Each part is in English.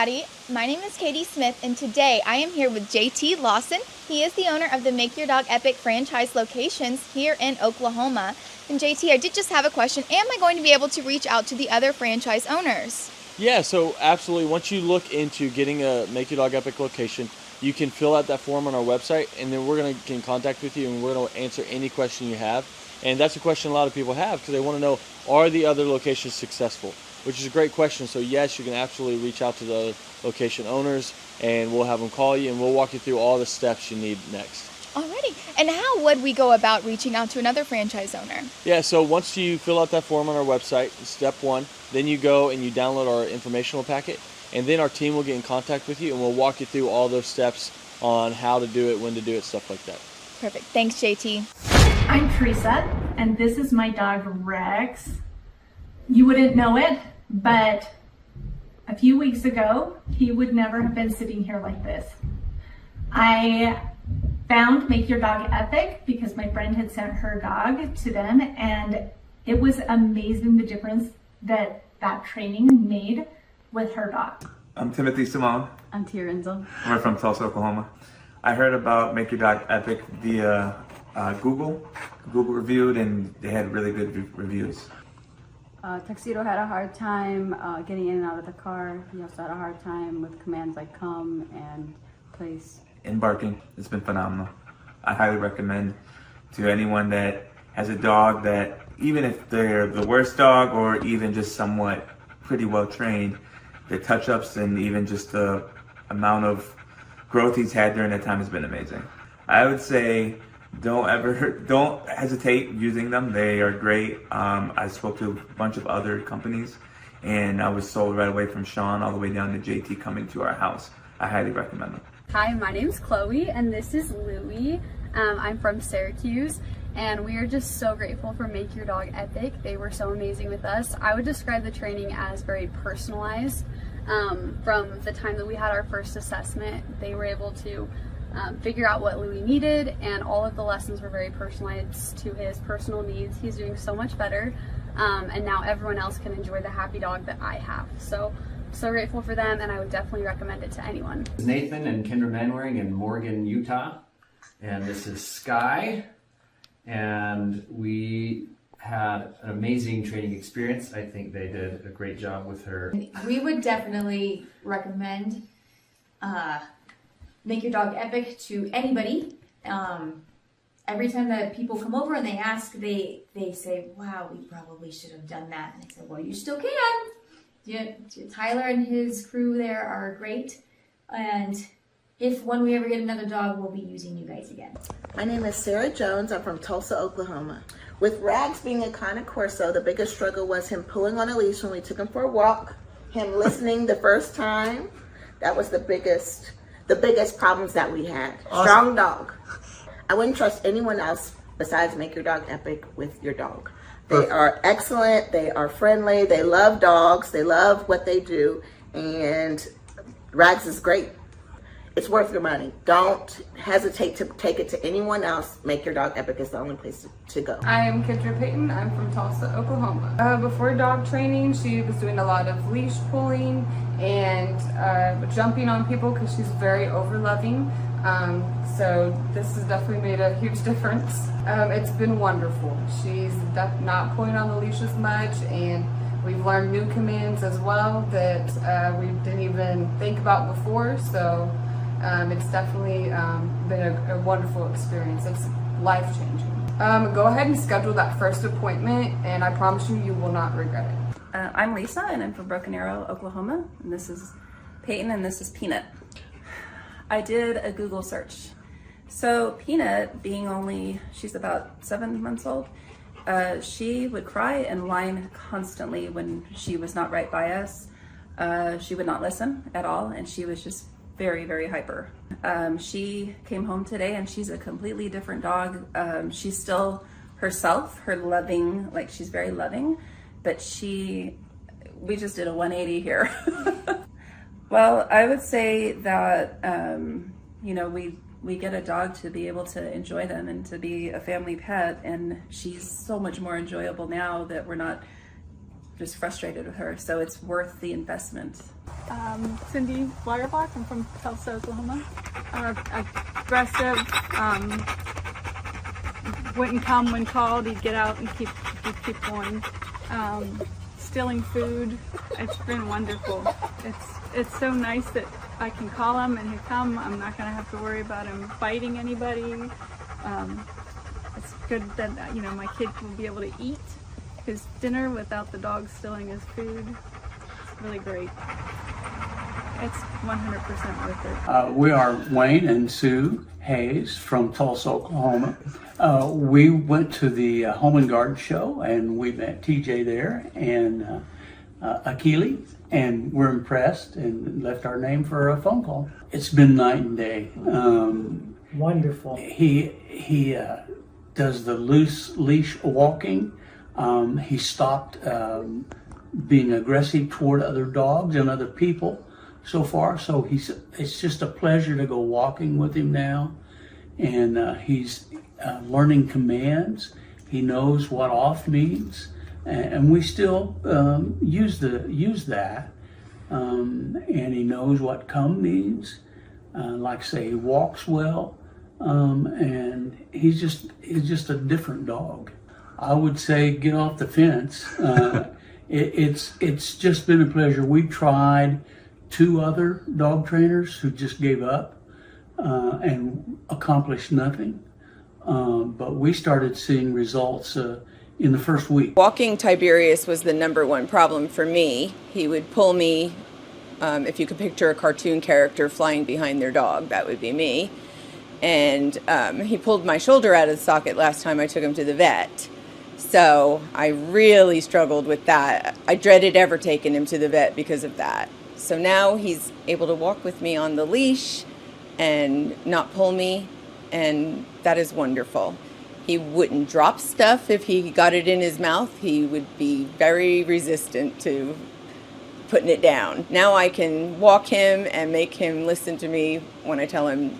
everybody. My name is Katie Smith, and today I am here with JT Lawson. He is the owner of the Make Your Dog Epic franchise locations here in Oklahoma. And JT, I did just have a question. Am I going to be able to reach out to the other franchise owners? Yeah, so absolutely. Once you look into getting a Make Your Dog Epic location, you can fill out that form on our website, and then we're going to get in contact with you, and we're going to answer any question you have. And that's a question a lot of people have because they want to know, are the other locations successful? Which is a great question. So yes, you can absolutely reach out to the location owners, and we'll have them call you, and we'll walk you through all the steps you need next. Alrighty. And how would we go about reaching out to another franchise owner? Yeah, so once you fill out that form on our website, step one, then you go and you download our informational packet, and then our team will get in contact with you, and we'll walk you through all those steps on how to do it, when to do it, stuff like that. Perfect. Thanks, JT. I'm Teresa, and this is my dog Rex. You wouldn't know it, but a few weeks ago, he would never have been sitting here like this. I found Make Your Dog Epic because my friend had sent her dog to them, and it was amazing the difference that training made with her dog. I'm Timothy Simone. I'm Tia Renzel. We're from Tulsa, Oklahoma. I heard about Make Your Dog Epic via Google reviewed, and they had really good reviews. Tuxedo had a hard time getting in and out of the car. He also had a hard time with commands like come and place. And barking, it's been phenomenal. I highly recommend to anyone that has a dog that, even if they're the worst dog or even just somewhat pretty well trained, the touch-ups and even just the amount of growth he's had during that time has been amazing. I would say don't hesitate using them. They are great. I spoke to a bunch of other companies, and I was sold right away from Sean all the way down to JT coming to our house. I highly recommend them. Hi, my name's Chloe, and this is Louie. I'm from Syracuse, and we are just so grateful for Make Your Dog Epic. They were so amazing with us. I would describe the training as very personalized. From the time that we had our first assessment, they were able to figure out what Louie needed, and all of the lessons were very personalized to his personal needs. He's doing so much better, and now everyone else can enjoy the happy dog that I have. So grateful for them, and I would definitely recommend it to anyone. This is Nathan and Kendra Manwaring in Morgan, Utah, and this is Sky, and we had an amazing training experience. I think they did a great job with her. We would definitely recommend Make Your Dog Epic to anybody. Every time that people come over and they ask, they say, wow, we probably should have done that. And I said, well, you still can. Yeah, Tyler and his crew there are great. And when we ever get another dog, we'll be using you guys again. My name is Sarah Jones. I'm from Tulsa, Oklahoma. With Rags being a Cane Corso, the biggest struggle was him pulling on a leash when we took him for a walk, him listening the first time. That was the biggest problems that we had. Awesome. Strong dog. I wouldn't trust anyone else besides Make Your Dog Epic with your dog. They are excellent, they are friendly, they love dogs, they love what they do, and Rags is great. It's worth your money. Don't hesitate to take it to anyone else. Make Your Dog Epic is the only place to go. I am Kendra Payton. I'm from Tulsa, Oklahoma. Before dog training, she was doing a lot of leash pulling and jumping on people because she's very over-loving. So this has definitely made a huge difference. It's been wonderful. She's not pulling on the leash as much, and we've learned new commands as well that we didn't even think about before. So it's definitely been a wonderful experience. It's life-changing. Go ahead and schedule that first appointment, and I promise you, you will not regret it. I'm Lisa, and I'm from Broken Arrow, Oklahoma, and this is Peyton, and this is Peanut. I did a Google search. So Peanut, she's about 7 months old, she would cry and whine constantly when she was not right by us. She would not listen at all, and she was just very, very hyper. She came home today, and she's a completely different dog. She's still herself, she's very loving, but we just did a 180 here. Well, I would say that, we get a dog to be able to enjoy them and to be a family pet, and she's so much more enjoyable now that we're not just frustrated with her. So it's worth the investment. Cindy Blagerbach. I'm from Tulsa, Oklahoma. Aggressive, wouldn't come when called. He'd get out and keep going. Stealing food. It's been wonderful. It's so nice that I can call him and he'll come. I'm not going to have to worry about him biting anybody. It's good that my kid will be able to eat his dinner without the dog stealing his food. It's really great. It's 100% worth it. We are Wayne and Sue Hayes from Tulsa, Oklahoma. We went to the Home and Garden Show and we met TJ there and Akili, and we're impressed and left our name for a phone call. It's been night and day. Wonderful. He does the loose leash walking. He stopped being aggressive toward other dogs and other people so far. So it's just a pleasure to go walking with him now. And he's learning commands. He knows what off means. And we still use that. And he knows what come means. Like I say, he walks well. And he's just a different dog. I would say get off the fence. It's just been a pleasure. We've tried 2 other dog trainers who just gave up and accomplished nothing. But we started seeing results in the first week. Walking Tiberius was the #1 problem for me. He would pull me, if you could picture a cartoon character flying behind their dog, that would be me. And he pulled my shoulder out of the socket last time I took him to the vet. So I really struggled with that. I dreaded ever taking him to the vet because of that. So now he's able to walk with me on the leash and not pull me, and that is wonderful. He wouldn't drop stuff if he got it in his mouth. He would be very resistant to putting it down. Now I can walk him and make him listen to me when I tell him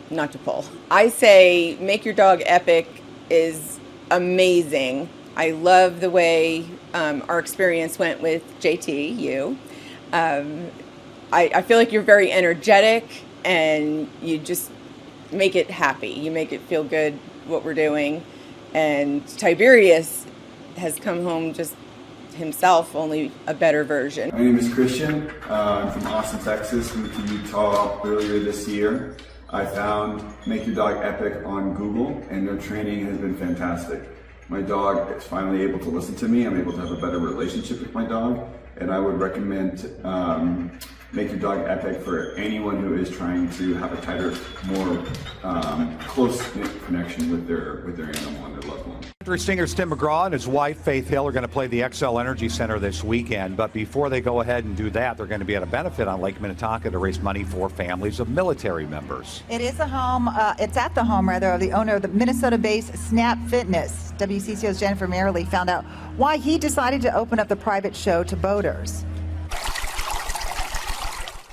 not to pull. I say Make Your Dog Epic is amazing. I love the way our experience went with JT, you. I feel like you're very energetic and you just make it happy. You make it feel good what we're doing. And Tiberius has come home just himself, only a better version. My name is Christian. I'm from Austin, Texas. Moved to Utah earlier this year. I found Make Your Dog Epic on Google, and their training has been fantastic. My dog is finally able to listen to me. I'm able to have a better relationship with my dog, and I would recommend Make Your Dog Epic for anyone who is trying to have a tighter, more close-knit connection with their animal and their loved one. Country singer Tim McGraw and his wife Faith Hill are going to play the XL Energy Center this weekend, but before they go ahead and do that, they're going to be at a benefit on Lake Minnetonka to raise money for families of military members. It is a home, it's at the home rather, of the owner of the Minnesota-based Snap Fitness. WCCO's Jennifer Merrily found out why he decided to open up the private show to boaters.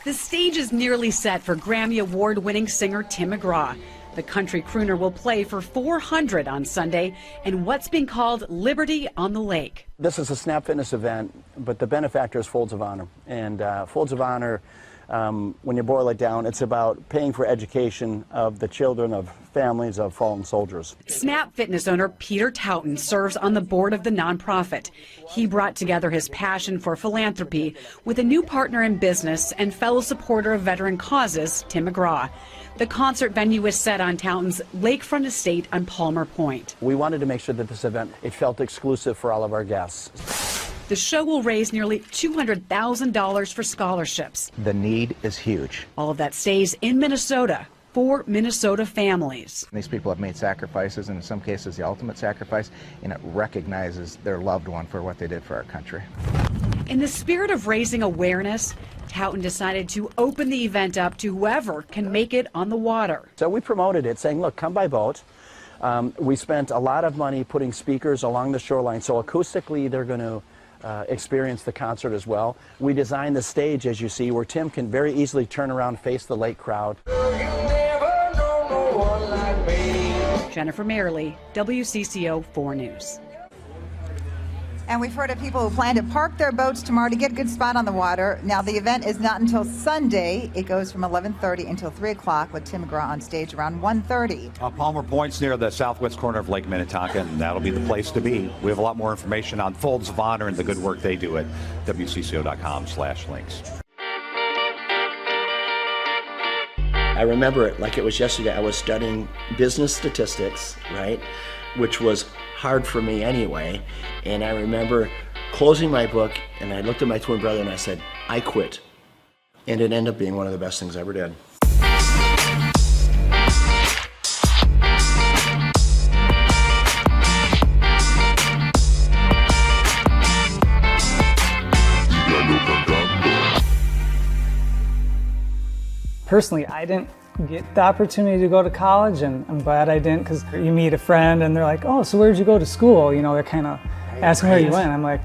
The stage is nearly set for Grammy Award-winning singer Tim McGraw. The country crooner will play for 400 on Sunday in what's been called Liberty on the Lake. This is a Snap Fitness event, but the benefactor is Folds of Honor. And Folds of Honor, when you boil it down, it's about paying for education of the children of families of fallen soldiers. Snap Fitness owner Peter Taunton serves on the board of the nonprofit. He brought together his passion for philanthropy with a new partner in business and fellow supporter of veteran causes, Tim McGraw. The concert venue is set on Taunton's lakefront estate on Palmer Point. We wanted to make sure that this event, it felt exclusive for all of our guests. The show will raise nearly $200,000 for scholarships. The need is huge. All of that stays in Minnesota for Minnesota families. These people have made sacrifices, and in some cases the ultimate sacrifice, and it recognizes their loved one for what they did for our country. In the spirit of raising awareness, Taunton decided to open the event up to whoever can make it on the water. So we promoted it, saying, look, come by boat. We spent a lot of money putting speakers along the shoreline, so acoustically they're going to experience the concert as well. We designed the stage, as you see, where Tim can very easily turn around, face the lake crowd. Jennifer Merrily, WCCO 4 News. And we've heard of people who plan to park their boats tomorrow to get a good spot on the water. Now, the event is not until Sunday. It goes from 11:30 until 3 o'clock with Tim McGraw on stage around 1:30. Palmer Point's near the southwest corner of Lake Minnetonka, and that'll be the place to be. We have a lot more information on Folds of Honor and the good work they do at wcco.com/links. I remember it like it was yesterday. I was studying business statistics, right, which was hard for me anyway. And I remember closing my book, and I looked at my twin brother and I said, I quit. And it ended up being one of the best things I ever did. Personally, I didn't get the opportunity to go to college, and I'm glad I didn't, because you meet a friend and they're like, oh, so where'd you go to school? You know, they're kind of asking where you went. I'm like,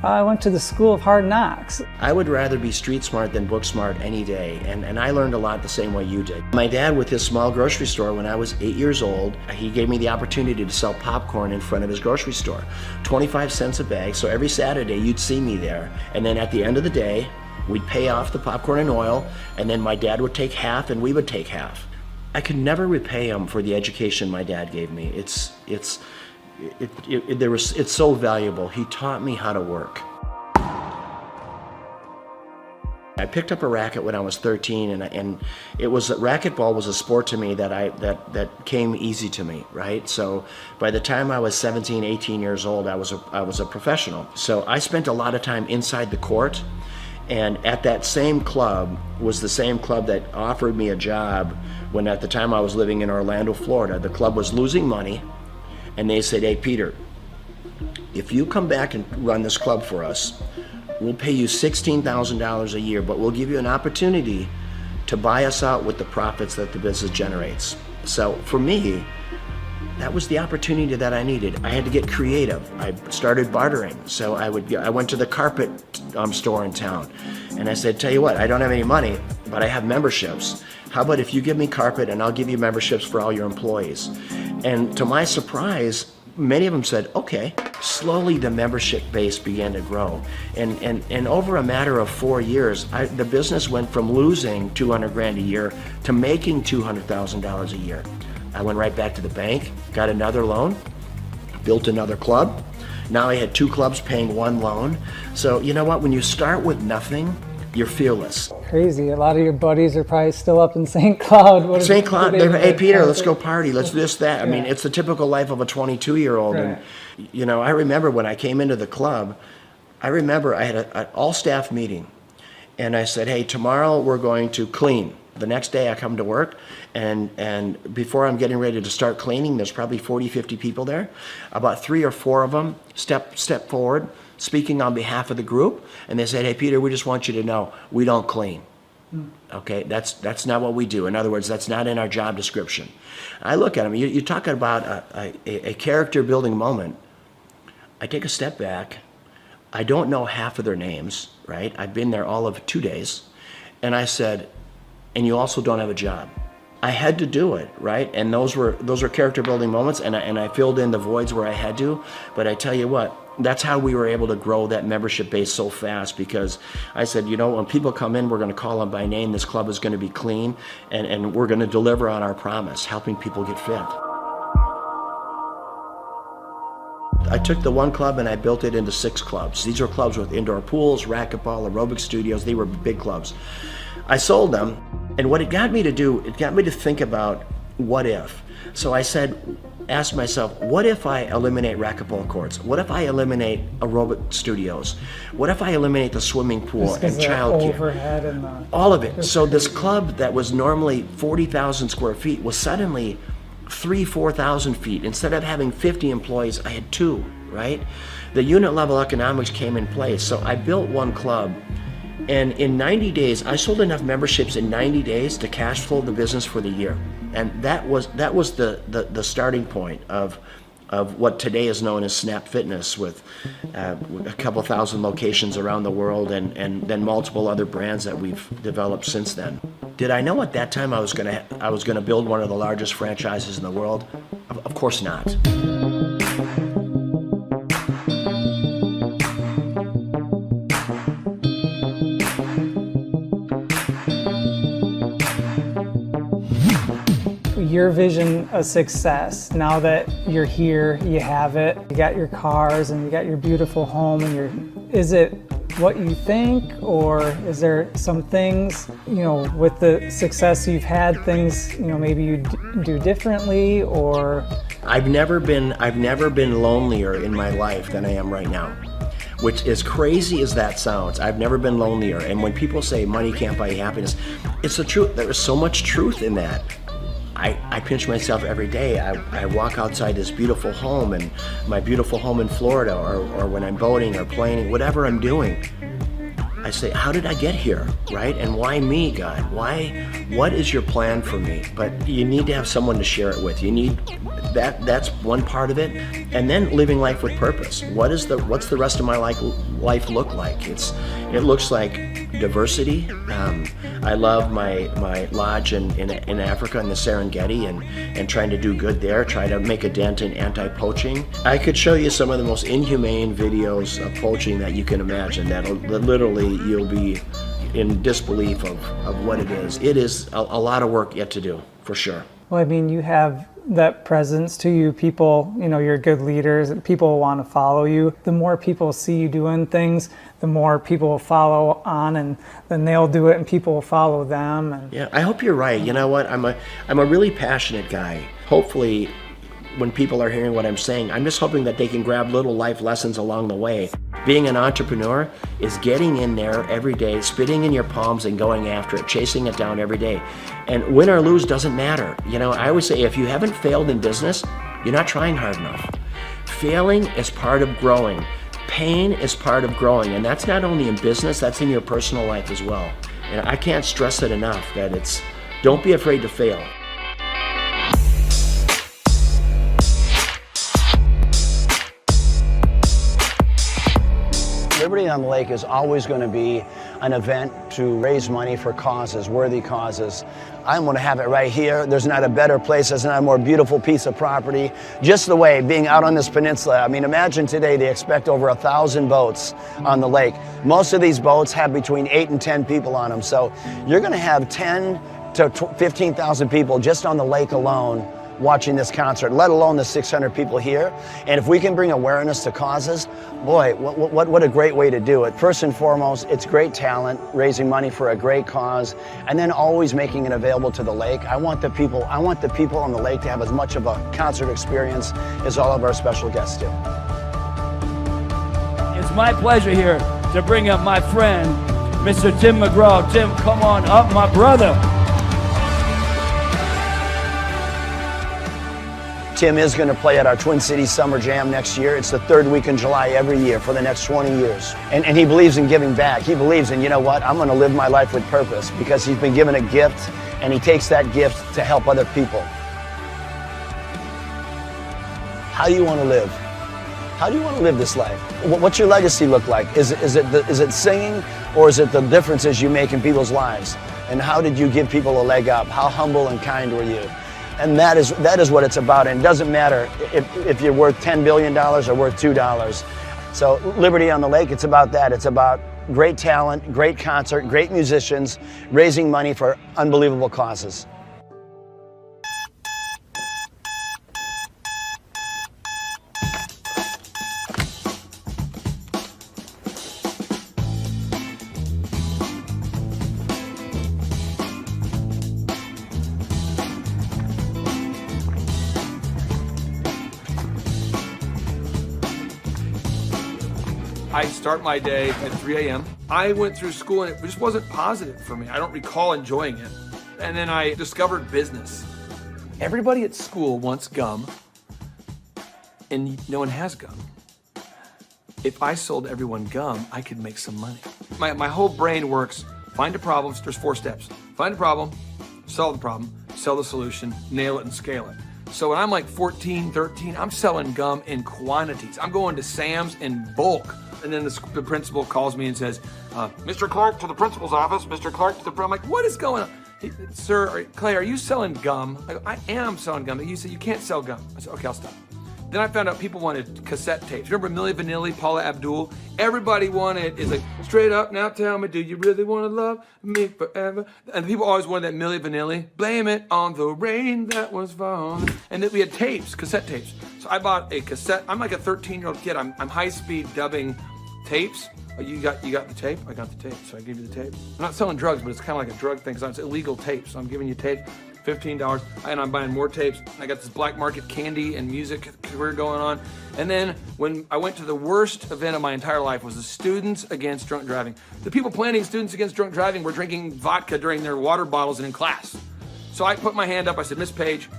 I went to the School of Hard Knocks. I would rather be street smart than book smart any day, and I learned a lot the same way you did. My dad, with his small grocery store, when I was 8 years old, he gave me the opportunity to sell popcorn in front of his grocery store. 25 cents a bag, so every Saturday you'd see me there, and then at the end of the day, we'd pay off the popcorn and oil, and then my dad would take half and we would take half. I could never repay him for the education my dad gave me. It's so valuable. He taught me how to work. I picked up a racket when I was 13, and racquetball was a sport to me that came easy to me, right? So by the time I was 17, 18 years old, I was a professional. So I spent a lot of time inside the court. And at that same club was the same club that offered me a job when at the time I was living in Orlando, Florida. The club was losing money, and they said, hey, Peter, if you come back and run this club for us, we'll pay you $16,000 a year, but we'll give you an opportunity to buy us out with the profits that the business generates. So for me, that was the opportunity that I needed. I had to get creative. I started bartering. So I went to the carpet store in town, and I said, tell you what, I don't have any money, but I have memberships. How about if you give me carpet and I'll give you memberships for all your employees? And to my surprise, many of them said, okay. Slowly the membership base began to grow. And over a matter of 4 years, the business went from losing $200,000 a year to making $200,000 a year. I went right back to the bank, got another loan, built another club. Now I had 2 clubs paying 1 loan. So you know what, when you start with nothing, you're fearless. Crazy, a lot of your buddies are probably still up in St. Cloud. St. Cloud, hey Peter, let's go party, let's do this, that. Yeah. I mean, it's the typical life of a 22-year-old. Right. And you know, I remember when I came into the club, I had an all-staff meeting. And I said, hey, tomorrow we're going to clean. The next day I come to work, and before I'm getting ready to start cleaning, there's probably 40, 50 people there. About 3 or 4 of them step forward, speaking on behalf of the group, and they said, hey, Peter, we just want you to know, we don't clean. Okay, that's not what we do. In other words, that's not in our job description. I look at them, you're talking about a character building moment. I take a step back. I don't know half of their names, right? I've been there all of 2 days. And I said, and you also don't have a job. I had to do it, right? And those were character building moments, and I filled in the voids where I had to. But I tell you what, that's how we were able to grow that membership base so fast, because I said, you know, when people come in, we're going to call them by name. This club is going to be clean, and we're going to deliver on our promise, helping people get fit. I took the one club and I built it into 6 clubs. These are clubs with indoor pools, racquetball, aerobic studios. They were big clubs. I sold them, and what it got me to do, it got me to think about what if. So I asked myself, what if I eliminate racquetball courts? What if I eliminate aerobic studios? What if I eliminate the swimming pool and childcare? All of it. So this club that was normally 40,000 square feet was suddenly 4,000 feet. Instead of having 50 employees, I had 2, right? The unit level economics came in place. So I built one club, and in 90 days, I sold enough memberships in 90 days to cash flow the business for the year. And that was the starting point of what today is known as Snap Fitness, with a couple thousand locations around the world, and then multiple other brands that we've developed since then. Did I know at that time I was gonna build one of the largest franchises in the world? Of course not. your vision of success, now that you're here, you have it, you got your cars and you got your beautiful home, and is it what you think, or is there some things, with the success you've had, things, maybe you do differently, or? I've never been lonelier in my life than I am right now. Which, as crazy as that sounds, I've never been lonelier. And when people say money can't buy happiness, it's the truth. There is so much truth in that. I pinch myself every day. I walk outside this beautiful home, and my beautiful home in Florida, or when I'm boating or playing, whatever I'm doing, I say, how did I get here, right? And why me, God? What is your plan for me? But you need to have someone to share it with. You need that's one part of it. And then living life with purpose. What's the rest of my life look like? It looks like diversity. I love my lodge in Africa, in the Serengeti, and trying to do good there, try to make a dent in anti-poaching. I could show you some of the most inhumane videos of poaching that you can imagine, that literally you'll be in disbelief of what it is. It is a lot of work yet to do, for sure. Well, I mean, you have that presence to you. People, you're good leaders. People want to follow you. The more people see you doing things, the more people will follow on, and then they'll do it and people will follow them. And yeah, I hope you're right. You know what? I'm a really passionate guy. Hopefully, when people are hearing what I'm saying, I'm just hoping that they can grab little life lessons along the way. Being an entrepreneur is getting in there every day, spitting in your palms and going after it, chasing it down every day. And win or lose doesn't matter. I always say, if you haven't failed in business, you're not trying hard enough. Failing is part of growing. Pain is part of growing. And that's not only in business, that's in your personal life as well. And I can't stress it enough that don't be afraid to fail. Liberty on the Lake is always going to be an event to raise money for causes, worthy causes. I'm going to have it right here. There's not a better place. There's not a more beautiful piece of property. Just the way, being out on this peninsula. I mean, imagine today they expect over 1,000 boats on the lake. Most of these boats have between 8 and 10 people on them. So you're going to have 10 to 15,000 people just on the lake alone watching this concert, let alone the 600 people here. And if we can bring awareness to causes, boy, what a great way to do it. First and foremost, it's great talent, raising money for a great cause, and then always making it available to the lake. I want the people on the lake to have as much of a concert experience as all of our special guests do. It's my pleasure here to bring up my friend, Mr. Tim McGraw. Tim, come on up, my brother. Tim is going to play at our Twin Cities Summer Jam next year. It's the third week in July every year for the next 20 years. And he believes in giving back. He believes in, you know what, I'm going to live my life with purpose, because he's been given a gift and he takes that gift to help other people. How do you want to live? How do you want to live this life? What's your legacy look like? Is it singing, or is it the differences you make in people's lives? And how did you give people a leg up? How humble and kind were you? And that is what it's about. And it doesn't matter if you're worth $10 billion or worth $2. So Liberty on the Lake, it's about that. It's about great talent, great concert, great musicians, raising money for unbelievable causes. I start my day at 3 a.m. I went through school and it just wasn't positive for me. I don't recall enjoying it. And then I discovered business. Everybody at school wants gum, and no one has gum. If I sold everyone gum, I could make some money. My whole brain works. Find a problem. There's 4 steps. Find a problem, solve the problem, sell the solution, nail it, and scale it. So when I'm like 14, 13, I'm selling gum in quantities. I'm going to Sam's in bulk. And then the principal calls me and says, Mr. Clark to the principal's office, Mr. Clark to the... I'm like, what is going on? Sir, Clay, are you selling gum? I am selling gum. He said, you can't sell gum. I said, okay, I'll stop. Then I found out people wanted cassette tapes. Remember Milli Vanilli, Paula Abdul? Everybody wanted, it's like, straight up, now tell me, do you really want to love me forever? And people always wanted that Milli Vanilli. Blame it on the rain that was falling. And then we had tapes, cassette tapes. So I bought a cassette. I'm like a 13-year-old kid. I'm high-speed dubbing tapes. Oh, you got the tape? I got the tape, so I gave you the tape. I'm not selling drugs, but it's kind of like a drug thing, because it's illegal tapes. So I'm giving you tape. $15, and I'm buying more tapes. I got this black market candy and music career going on. And then when I went to the worst event of my entire life was the Students Against Drunk Driving. The people planning Students Against Drunk Driving were drinking vodka during their water bottles and in class. So I put my hand up, I said, Miss Page,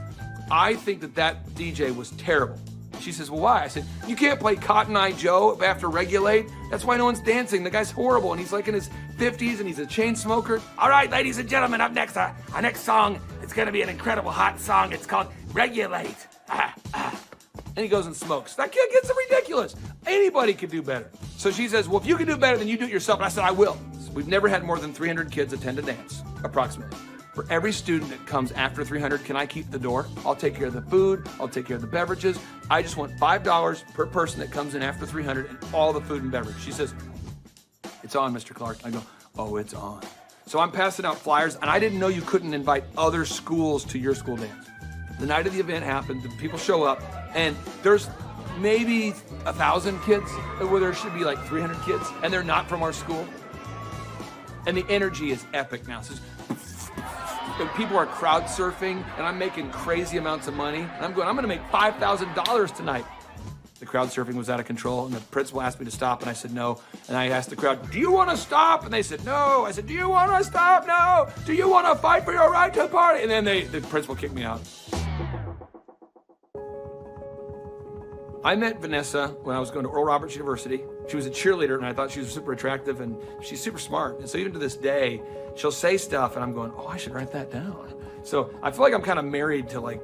I think that DJ was terrible. She says, well, why? I said, you can't play Cotton Eye Joe after Regulate. That's why no one's dancing. The guy's horrible, and he's like in his 50s, and he's a chain smoker. All right, ladies and gentlemen, up next, our next song, it's gonna be an incredible hot song. It's called Regulate. And he goes and smokes. That kid gets ridiculous. Anybody could do better. So she says, well, if you can do better, then you do it yourself. And I said, I will. So we've never had more than 300 kids attend a dance, approximately. For every student that comes after 300, can I keep the door? I'll take care of the food, I'll take care of the beverages. I just want $5 per person that comes in after 300 and all the food and beverage. She says, it's on, Mr. Clark. I go, oh, it's on. So I'm passing out flyers, and I didn't know you couldn't invite other schools to your school dance. The night of the event happened, the people show up, and there's maybe 1,000 kids, where there should be like 300 kids, and they're not from our school. And the energy is epic now. So people are crowd surfing, and I'm making crazy amounts of money. And I'm gonna make $5,000 tonight. The crowd surfing was out of control, and the principal asked me to stop, and I said no. And I asked the crowd, do you want to stop? And they said no. I said, do you want to stop? No. Do you want to fight for your right to party? And then the principal kicked me out. I met Vanessa when I was going to Oral Roberts University. She was a cheerleader, and I thought she was super attractive, and she's super smart. And so even to this day, she'll say stuff, and I'm going, oh, I should write that down. So I feel like I'm kind of married to like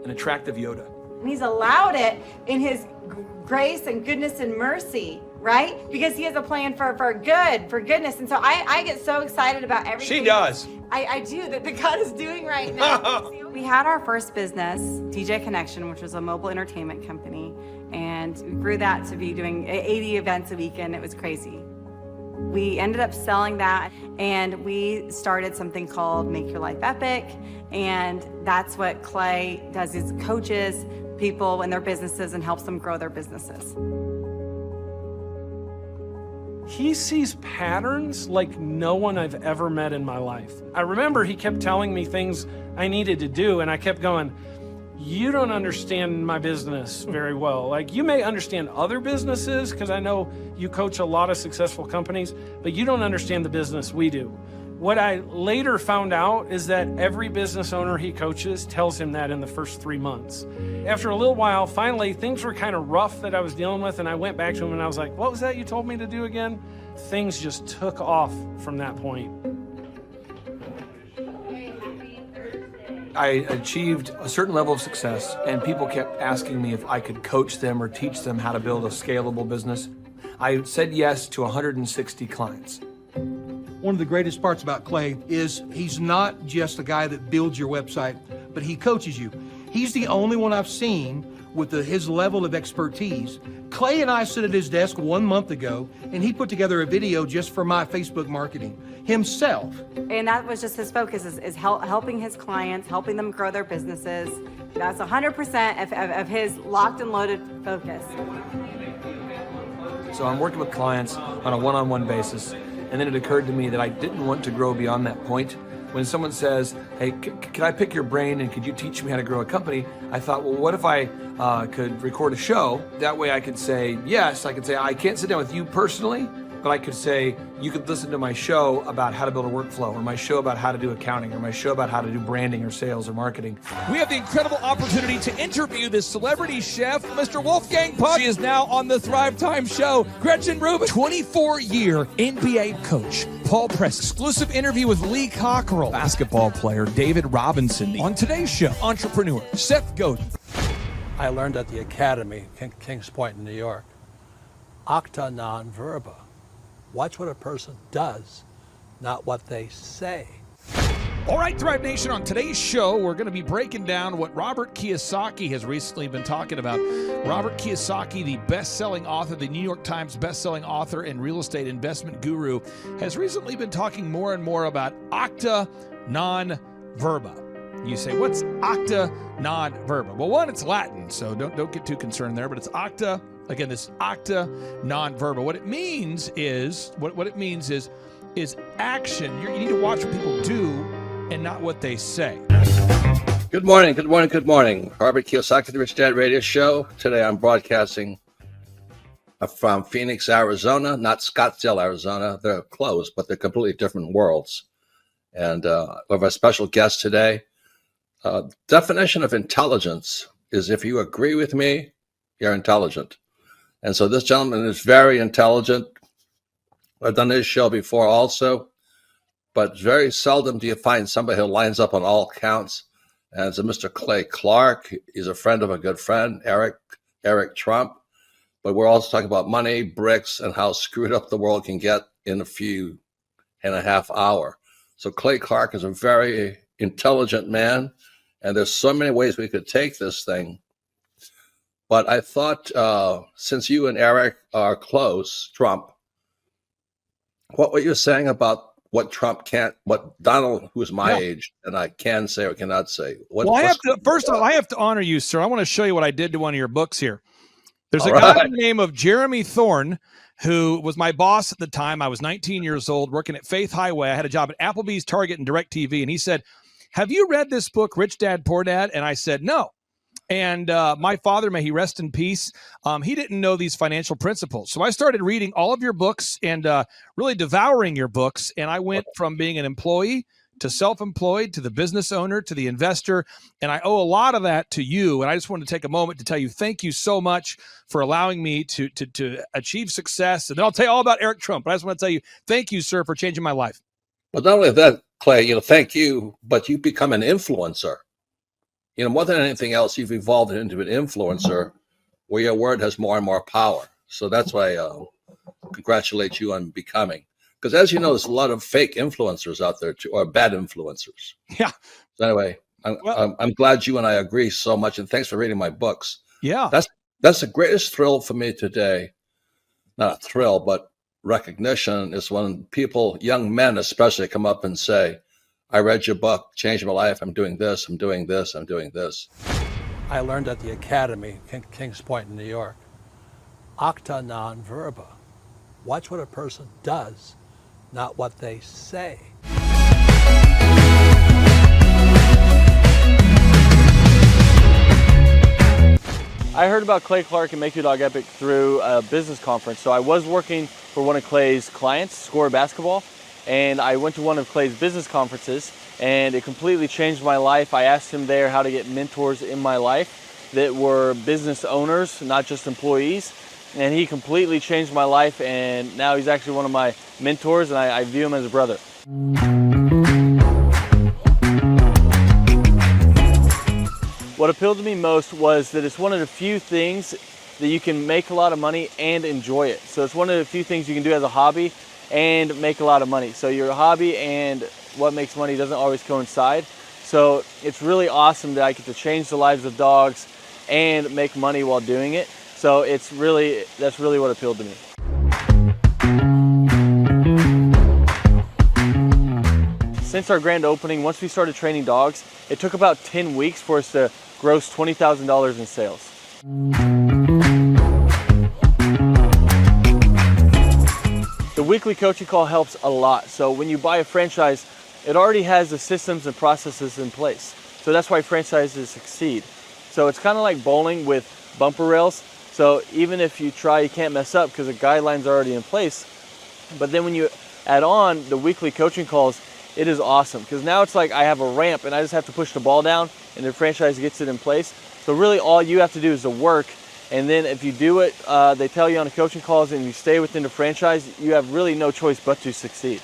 an attractive Yoda. And he's allowed it in his grace and goodness and mercy, right? Because he has a plan for goodness. And so I get so excited about everything. She does. I do, that God is doing right now. We had our first business, DJ Connection, which was a mobile entertainment company. And we grew that to be doing 80 events a weekend. It was crazy. We ended up selling that, and we started something called Make Your Life Epic. And that's what Clay does, is coaches people in their businesses and helps them grow their businesses. He sees patterns like no one I've ever met in my life. I remember he kept telling me things I needed to do, and I kept going, you don't understand my business very well. Like, you may understand other businesses, because I know you coach a lot of successful companies, but you don't understand the business we do. What I later found out is that every business owner he coaches tells him that in the first 3 months. After a little while, finally, things were kind of rough that I was dealing with, and I went back to him and I was like, what was that you told me to do again? Things just took off from that point. I achieved a certain level of success, and people kept asking me if I could coach them or teach them how to build a scalable business. I said yes to 160 clients. One of the greatest parts about Clay is he's not just a guy that builds your website, but he coaches you. He's the only one I've seen with his level of expertise. Clay and I sit at his desk 1 month ago, and he put together a video just for my Facebook marketing himself. And that was just his focus, is helping his clients, helping them grow their businesses. That's 100% of his locked and loaded focus. So I'm working with clients on a one-on-one basis. And then it occurred to me that I didn't want to grow beyond that point. When someone says, hey, can I pick your brain and could you teach me how to grow a company? I thought, well, what if I could record a show? That way I could say, yes, I could say, I can't sit down with you personally, but I could say, you could listen to my show about how to build a workflow, or my show about how to do accounting, or my show about how to do branding or sales or marketing. We have the incredible opportunity to interview this celebrity chef, Mr. Wolfgang Puck. She is now on the Thrive Time show. Gretchen Rubin, 24-year NBA coach. Paul Press, exclusive interview with Lee Cockrell. Basketball player David Robinson. On today's show, entrepreneur Seth Godin. I learned at the Academy, Kings Point in New York, acta non verba. Watch what a person does, not what they say. All right, Thrive Nation, on today's show, we're going to be breaking down what Robert Kiyosaki has recently been talking about. Robert Kiyosaki, the best-selling author, the New York Times best-selling author and real estate investment guru, has recently been talking more and more about acta non verba. You say, what's acta non verba? Well, one, it's Latin, so don't get too concerned there, but it's acta. Again, this acta non verba. What it means is action. You need to watch what people do and not what they say. Good morning, good morning, good morning. Robert Kiyosaki, the Rich Dad Radio Show. Today I'm broadcasting from Phoenix, Arizona, not Scottsdale, Arizona. They're close, but they're completely different worlds. And we have a special guest today. Definition of intelligence is if you agree with me, you're intelligent. And so this gentleman is very intelligent. I've done this show before also. But very seldom do you find somebody who lines up on all counts. And it's a Mr. Clay Clark. He's a friend of a good friend, Eric Trump. But we're also talking about money, bricks, and how screwed up the world can get in a few and a half hours. So Clay Clark is a very intelligent man. And there's so many ways we could take this thing. But I thought, since you and Eric are close, Trump, what were you saying about what Trump can't, what Donald, who's my age, and I can say or cannot say? First of all, I have to honor you, sir. I want to show you what I did to one of your books here. There's a guy by the name of Jeremy Thorne, who was my boss at the time. I was 19 years old, working at Faith Highway. I had a job at Applebee's, Target, and DirecTV. And he said, have you read this book, Rich Dad, Poor Dad? And I said, no. And my father, may he rest in peace, he didn't know these financial principles. So I started reading all of your books and really devouring your books. And I went from being an employee to self-employed to the business owner to the investor. And I owe a lot of that to you. And I just wanted to take a moment to tell you thank you so much for allowing me to achieve success. And then I'll tell you all about Eric Trump. But I just want to tell you thank you, sir, for changing my life. Well, not only that, Clay, thank you, but you become an influencer. More than anything else, you've evolved into an influencer where your word has more and more power. So that's why I congratulate you on becoming. Because as you know, there's a lot of fake influencers out there, too, or bad influencers. Yeah. So anyway, I'm glad you and I agree so much. And thanks for reading my books. Yeah. That's the greatest thrill for me today. Not a thrill, but recognition is when people, young men especially, come up and say, I read your book, changed my life. I'm doing this, I'm doing this, I'm doing this. I learned at the Academy, Kings Point in New York, acta non verba. Watch what a person does, not what they say. I heard about Clay Clark and Make Your Dog Epic through a business conference. So I was working for one of Clay's clients, Score Basketball, and I went to one of Clay's business conferences, and it completely changed my life. I asked him there how to get mentors in my life that were business owners, not just employees, and he completely changed my life, and now he's actually one of my mentors, and I view him as a brother. What appealed to me most was that it's one of the few things that you can make a lot of money and enjoy it. So it's one of the few things you can do as a hobby and make a lot of money. So your hobby and what makes money doesn't always coincide. So it's really awesome that I get to change the lives of dogs and make money while doing it. So that's really what appealed to me. Since our grand opening, once we started training dogs, it took about 10 weeks for us to gross $20,000 in sales. The weekly coaching call helps a lot. So when you buy a franchise, it already has the systems and processes in place. So that's why franchises succeed. So it's kind of like bowling with bumper rails. So even if you try, you can't mess up because the guidelines are already in place. But then when you add on the weekly coaching calls, it is awesome because now it's like I have a ramp and I just have to push the ball down and the franchise gets it in place. So really all you have to do is the work. And then if you do it, they tell you on the coaching calls and you stay within the franchise, you have really no choice but to succeed.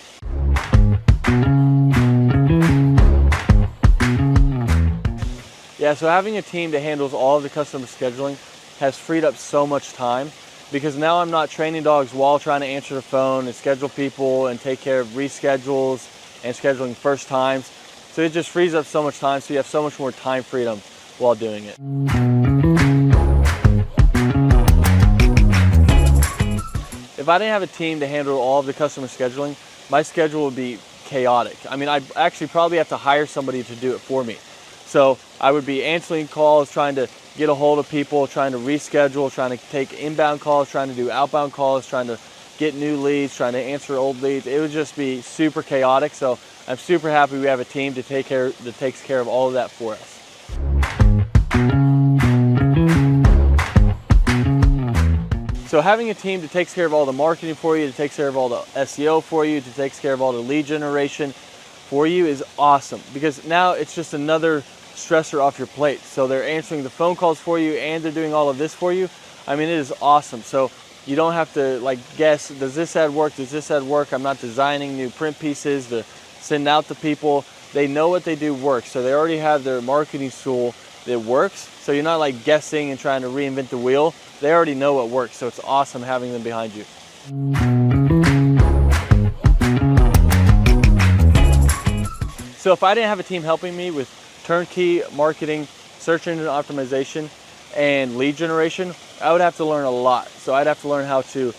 Yeah, so having a team that handles all of the customer scheduling has freed up so much time because now I'm not training dogs while trying to answer the phone and schedule people and take care of reschedules and scheduling first times. So it just frees up so much time, so you have so much more time freedom while doing it. If I didn't have a team to handle all of the customer scheduling, my schedule would be chaotic. I mean, I'd actually probably have to hire somebody to do it for me. So I would be answering calls, trying to get a hold of people, trying to reschedule, trying to take inbound calls, trying to do outbound calls, trying to get new leads, trying to answer old leads. It would just be super chaotic. So I'm super happy we have a team that takes care of all of that for us. So having a team that takes care of all the marketing for you, that takes care of all the SEO for you, that takes care of all the lead generation for you is awesome, because now it's just another stressor off your plate. So they're answering the phone calls for you and they're doing all of this for you. I mean, it is awesome. So you don't have to like guess, does this ad work? Does this ad work? I'm not designing new print pieces to send out to people. They know what they do works. So they already have their marketing tool that works. So you're not like guessing and trying to reinvent the wheel. They already know what works. So it's awesome having them behind you. So if I didn't have a team helping me with turnkey marketing, search engine optimization, and lead generation, I would have to learn a lot. So I'd have to learn how to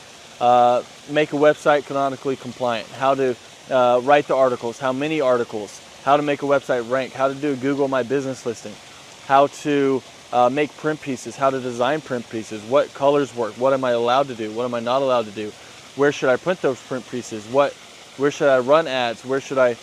make a website canonically compliant, how to write the articles, how many articles, how to make a website rank, how to do a Google My Business listing, how to make print pieces, how to design print pieces, what colors work, what am I allowed to do, what am I not allowed to do, where should I print those print pieces, where should I run ads, where should I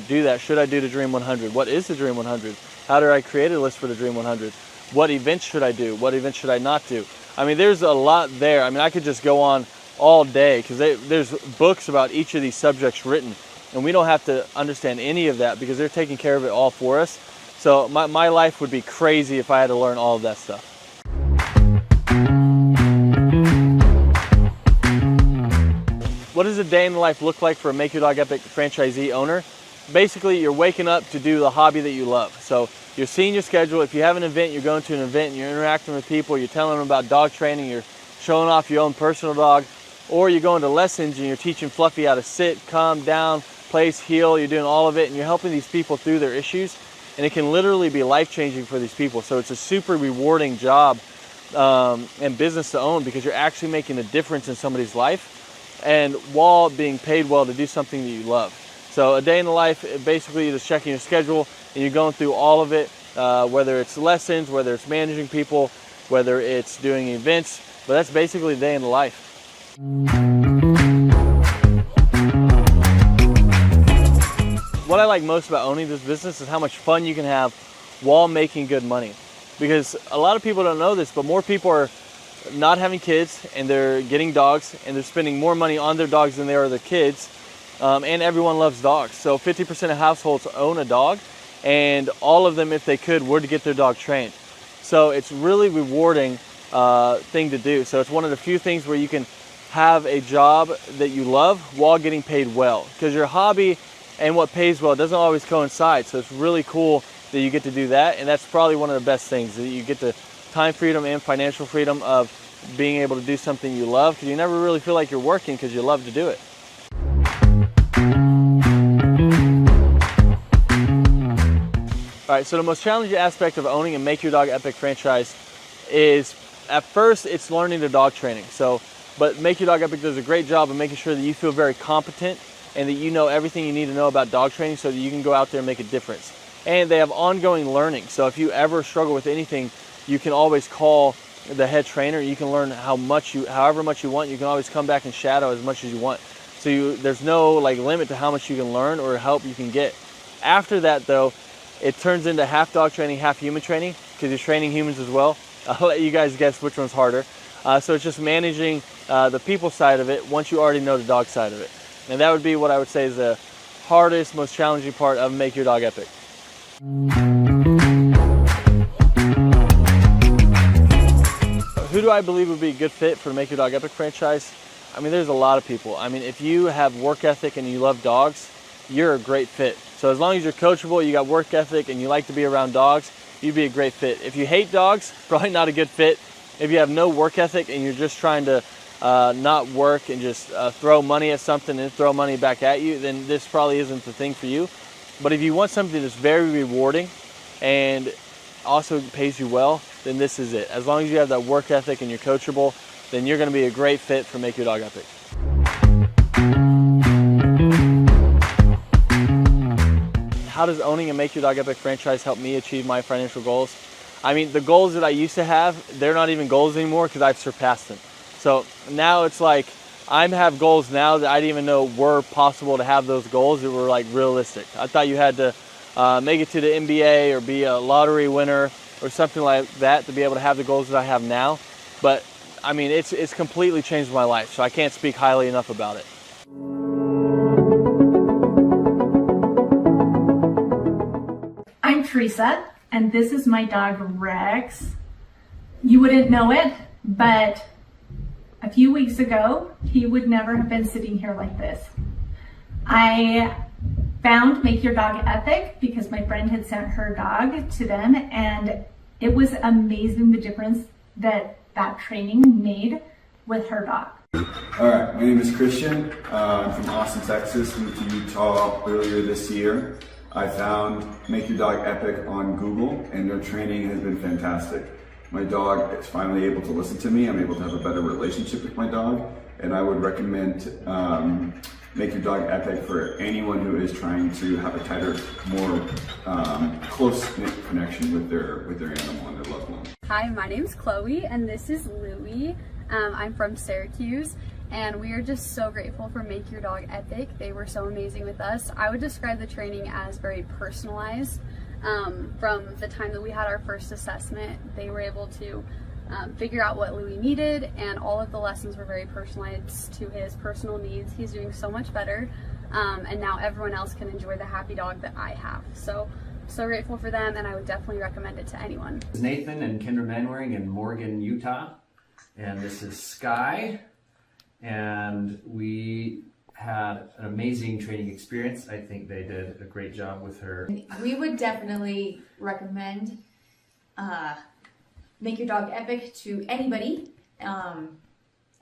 do that, should I do the Dream 100, what is the Dream 100, how do I create a list for the Dream 100, what events should I do, what events should I not do. I mean, there's a lot there. I mean, I could just go on all day because there's books about each of these subjects written, and we don't have to understand any of that because they're taking care of it all for us. So my life would be crazy if I had to learn all of that stuff. What does a day in the life look like for a Make Your Dog Epic franchisee owner? Basically, you're waking up to do the hobby that you love. So you're seeing your schedule. If you have an event, you're going to an event and you're interacting with people, you're telling them about dog training, you're showing off your own personal dog, or you're going to lessons and you're teaching Fluffy how to sit, calm down, place, heel, you're doing all of it, and you're helping these people through their issues. And it can literally be life-changing for these people. So it's a super rewarding job and business to own because you're actually making a difference in somebody's life, and while being paid well to do something that you love. So a day in the life, basically you're just checking your schedule and you're going through all of it, whether it's lessons, whether it's managing people, whether it's doing events, but that's basically a day in the life. What I like most about owning this business is how much fun you can have while making good money. Because a lot of people don't know this, but more people are not having kids and they're getting dogs and they're spending more money on their dogs than they are their kids. And everyone loves dogs. So 50% of households own a dog, and all of them, if they could, were to get their dog trained. So it's really rewarding thing to do. So it's one of the few things where you can have a job that you love while getting paid well. Because your hobby and what pays well doesn't always coincide. So it's really cool that you get to do that. And that's probably one of the best things, that you get the time freedom and financial freedom of being able to do something you love, because you never really feel like you're working because you love to do it. All right, so the most challenging aspect of owning a Make Your Dog Epic franchise is, at first, it's learning the dog training. But Make Your Dog Epic does a great job of making sure that you feel very competent and that you know everything you need to know about dog training so that you can go out there and make a difference. And they have ongoing learning. So if you ever struggle with anything, you can always call the head trainer. You can learn however much you want. You can always come back and shadow as much as you want. So there's no limit to how much you can learn or help you can get. After that, though, it turns into half dog training, half human training, because you're training humans as well. I'll let you guys guess which one's harder. So it's just managing the people side of it once you already know the dog side of it. And that would be what I would say is the hardest, most challenging part of Make Your Dog Epic. Who do I believe would be a good fit for the Make Your Dog Epic franchise? I mean, there's a lot of people. I mean, if you have work ethic and you love dogs, you're a great fit. So as long as you're coachable, you got work ethic, and you like to be around dogs, you'd be a great fit. If you hate dogs, probably not a good fit. If you have no work ethic and you're just trying to not work and just throw money at something and throw money back at you, then this probably isn't the thing for you. But if you want something that's very rewarding and also pays you well, then this is it. As long as you have that work ethic and you're coachable, then you're going to be a great fit for Make Your Dog Epic. How does owning a Make Your Dog Epic franchise help me achieve my financial goals? I mean, the goals that I used to have, they're not even goals anymore because I've surpassed them. So now it's like I have goals now that I didn't even know were possible to have those goals that were like realistic. I thought you had to make it to the NBA or be a lottery winner or something like that to be able to have the goals that I have now. But I mean, it's completely changed my life, so I can't speak highly enough about it. I'm Teresa, and this is my dog Rex. You wouldn't know it, but a few weeks ago, he would never have been sitting here like this. I found Make Your Dog Epic because my friend had sent her dog to them, and it was amazing the difference that training made with her dog. All right, my name is Christian. I'm from Austin, Texas. Moved to Utah earlier this year. I found Make Your Dog Epic on Google, and their training has been fantastic. My dog is finally able to listen to me. I'm able to have a better relationship with my dog, and I would recommend Make Your Dog Epic for anyone who is trying to have a tighter, more close-knit connection with their animal and their loved one. Hi, my name's Chloe, and this is Louie. I'm from Syracuse, and we are just so grateful for Make Your Dog Epic. They were so amazing with us. I would describe the training as very personalized. From the time that we had our first assessment, they were able to figure out what Louie needed, and all of the lessons were very personalized to his personal needs. He's doing so much better, and now everyone else can enjoy the happy dog that I have. So grateful for them, and I would definitely recommend it to anyone. This is Nathan and Kendra Manwaring in Morgan, Utah, and this is Sky, and we had an amazing training experience. I think they did a great job with her. We would definitely recommend Make Your Dog Epic to anybody.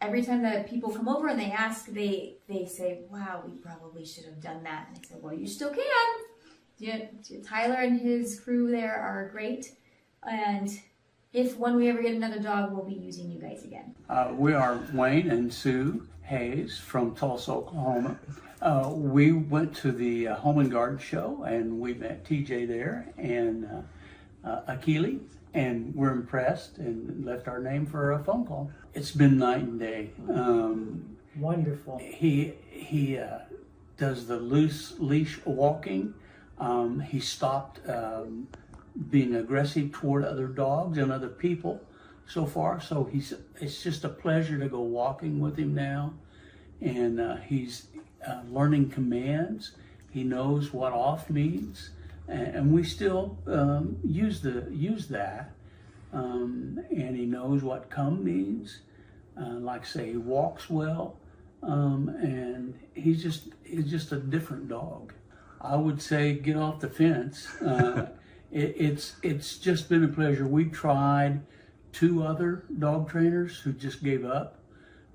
Every time that people come over and they ask, they say, wow, we probably should have done that. And I said, well, you still can. Yeah, Tyler and his crew there are great. And when we ever get another dog, we'll be using you guys again. We are Wayne and Sue Hayes from Tulsa, Oklahoma. We went to the Home and Garden show, and we met TJ there and Akili, and we're impressed and left our name for a phone call. It's been night and day. Wonderful. He does the loose leash walking. He stopped being aggressive toward other dogs and other people so far. So it's just a pleasure to go walking with him now. And he's learning commands. He knows what off means. And we still use that. And he knows what come means. Like I say, he walks well. And he's just a different dog. I would say get off the fence. It's just been a pleasure. We tried 2 other dog trainers who just gave up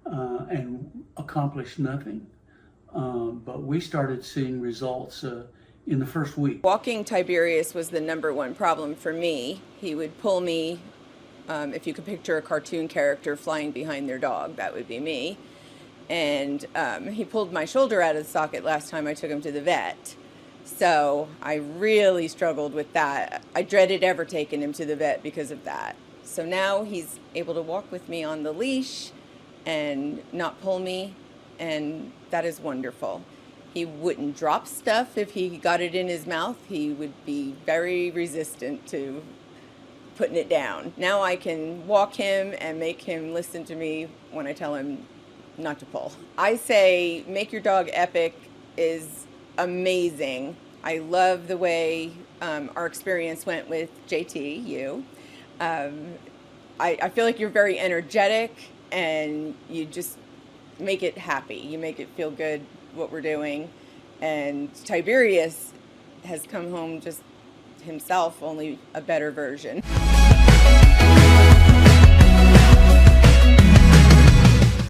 and accomplished nothing. But we started seeing results in the first week. Walking Tiberius was the #1 problem for me. He would pull me, if you could picture a cartoon character flying behind their dog, that would be me. And he pulled my shoulder out of the socket last time I took him to the vet. So I really struggled with that. I dreaded ever taking him to the vet because of that. So now he's able to walk with me on the leash and not pull me, and that is wonderful. He wouldn't drop stuff if he got it in his mouth. He would be very resistant to putting it down. Now I can walk him and make him listen to me when I tell him not to pull. I say Make Your Dog Epic is amazing. I love the way our experience went with JT, you. I feel like you're very energetic, and you just make it happy. You make it feel good what we're doing. And Tiberius has come home just himself, only a better version.